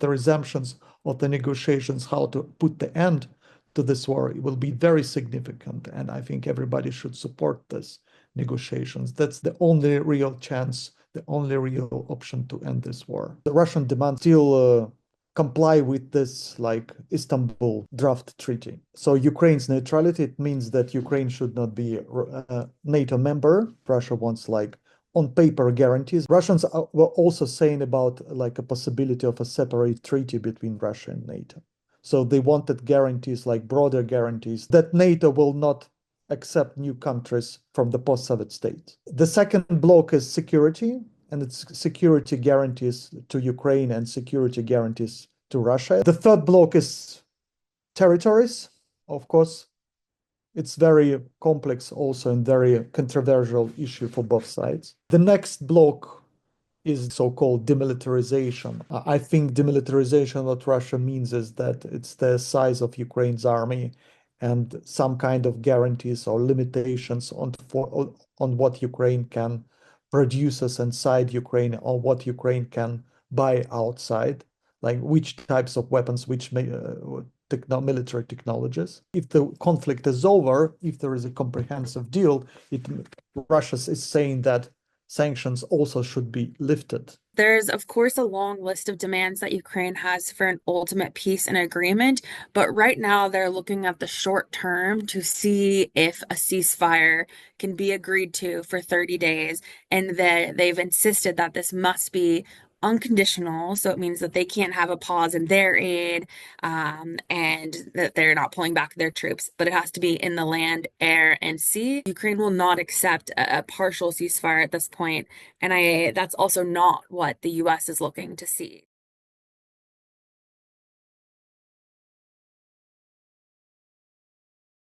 the resumptions of the negotiations, how to put the end to this war, it will be very significant. And I think everybody should support this negotiations. That's the only real chance, the only real option to end this war. The Russian demand still comply with this like Istanbul draft treaty. So Ukraine's neutrality, it means that Ukraine should not be a NATO member. Russia wants like on paper guarantees. Russians were also saying about like a possibility of a separate treaty between Russia and NATO. So they wanted guarantees, like broader guarantees, that NATO will not accept new countries from the post-Soviet states. The second block is security, and it's security guarantees to Ukraine and security guarantees to Russia. The third block is territories. Of course, it's very complex also and very controversial issue for both sides. The next block is so-called demilitarization. I think demilitarization, what Russia means is that it's the size of Ukraine's army and some kind of guarantees or limitations on what Ukraine can produce inside Ukraine or what Ukraine can buy outside, like which types of weapons, which military technologies. If the conflict is over, if there is a comprehensive deal, Russia is saying that sanctions also should be lifted. There's, of course, a long list of demands that Ukraine has for an ultimate peace and agreement, but right now they're looking at the short term to see if a ceasefire can be agreed to for 30 days, and that they've insisted that this must be unconditional, so it means that they can't have a pause in their aid, and that they're not pulling back their troops, but it has to be in the land, air, and sea. Ukraine will not accept a partial ceasefire at this point, and that's also not what the US is looking to see.